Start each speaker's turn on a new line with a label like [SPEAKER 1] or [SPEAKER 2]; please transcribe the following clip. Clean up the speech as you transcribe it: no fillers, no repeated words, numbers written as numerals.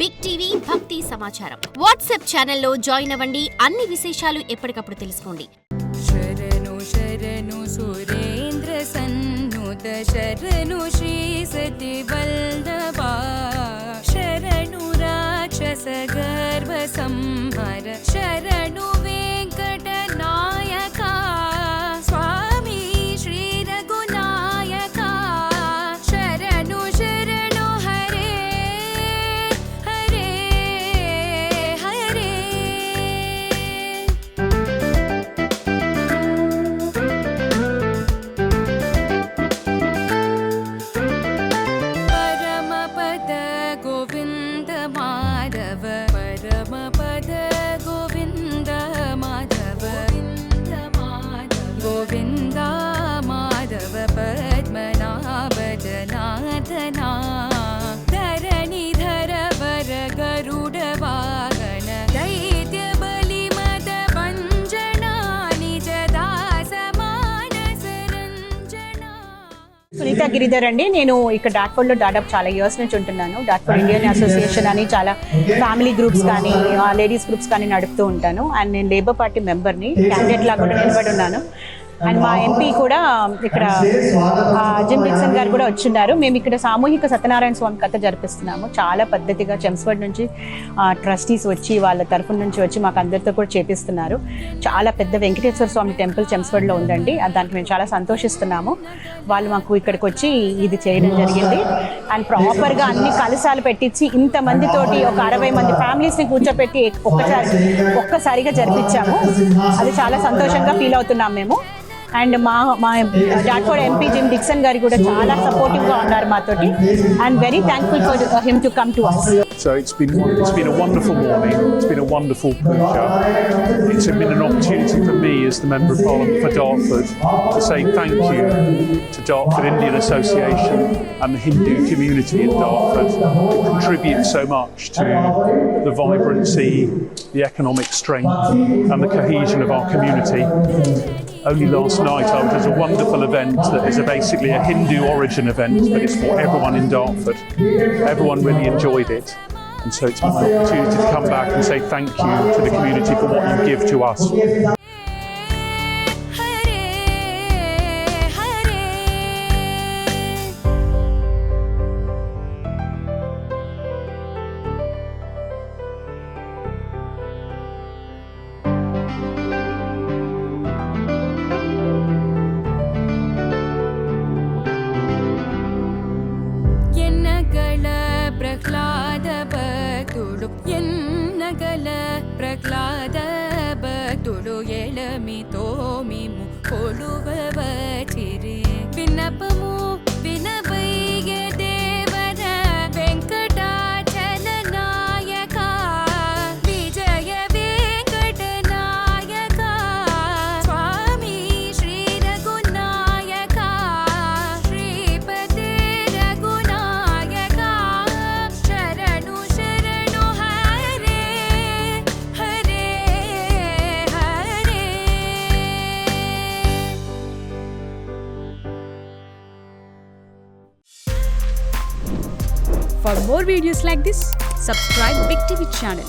[SPEAKER 1] Big TV భక్తి సమాచారం WhatsApp ఛానల్లో జాయిన్ అవ్వండి. అన్ని విశేషాలు ఎప్పటికప్పుడు తెలుసుకోండి.
[SPEAKER 2] శరణు శరణు సురేంద్ర సన్నుత శరణు శ్రీ సతి వల్లభా శరణు రాక్షస గర్భ సంహర శరణు వెంకట నాయక స్వామి శ్రీ రఘునాయక శరణు శరణు హరే హరే హరే పరమపద గోవింద మాధవ పరమపద గోవింద మాధవ గోవింద మాధవ పద్మనాభ జనార్దనా ధరణిధర వర గరుడ వాహన దైత్య బలి మద భంజనా నిజ దాస మానస రంజనా.
[SPEAKER 3] సునీత గిరిధర్ అండి. నేను ఇక్కడ డాట్ఫోర్డ్లో దాదాపు చాలా ఇయర్స్ నుంచి ఉంటున్నాను. డాట్ఫోర్డ్ ఇండియన్ అసోసియేషన్ అని చాలా ఫ్యామిలీ గ్రూప్స్ కానీ లేడీస్ గ్రూప్స్ కానీ నడుపుతూ ఉంటాను. అండ్ నేను లేబర్ పార్టీ మెంబర్ని, క్యాండిడేట్ లాగా కూడా నిలబడి ఉన్నాను. అండ్ మా ఎంపీ కూడా ఇక్కడ జిమ్ డిక్సన్ గారు కూడా వచ్చిన్నారు. మేము ఇక్కడ సామూహిక సత్యనారాయణ స్వామి కథ జరిపిస్తున్నాము. చాలా పద్ధతిగా చెమ్స్ఫర్డ్ నుంచి ట్రస్టీస్ వచ్చి వాళ్ళ తరఫున నుంచి వచ్చి మాకు అందరితో కూడా చేపిస్తున్నారు. చాలా పెద్ద వెంకటేశ్వర స్వామి టెంపుల్ చెమ్స్ఫర్డ్లో ఉందండి. దానికి మేము చాలా సంతోషిస్తున్నాము. వాళ్ళు మాకు ఇక్కడికి వచ్చి ఇది చేయడం జరిగింది. అండ్ ప్రాపర్గా అన్ని కలశాలు పెట్టించి ఇంతమందితోటి ఒక 60 మంది ఫ్యామిలీస్ని కూర్చోపెట్టి ఒక్కసారిగా జరిపించాము. అది చాలా సంతోషంగా ఫీల్ అవుతున్నాం మేము. అండ్ మా డాట్ఫోర్డ్ ఎంపీ జిమ్ డిక్సన్ గారు కూడా చాలా సపోర్టివ్గా ఉన్నారు మాతోటి. And very thankful for him to come to us.
[SPEAKER 4] So it's been a wonderful morning. It's been a wonderful puja. It's been an opportunity for me as the Member of Parliament for Dartford to say thank you to Dartford Indian Association and the Hindu community in Dartford. It contributes so much to the vibrancy, the economic strength and the cohesion of our community. Only last night I was at a wonderful event that is basically a Hindu origin event, but it's for everyone in Dartford. Everyone really enjoyed it. And so it's my opportunity to come back and say thank you to the community for what you give to us.
[SPEAKER 2] Prahlada భక్తుడు ఎన్నగల ప్రహ్లాద భక్తుడు ఎలమితో మేము కొలువవచిరి విన్నపము వినవయ్య దేవర వెంకటాచల నాయక విజయ వెంకట నాయక స్వామి శ్రీ రఘునాయక శ్రీపతి రఘునాయక శరణు శరణు Hare Hare Hare.
[SPEAKER 5] For more videos like this, subscribe Big TV channel.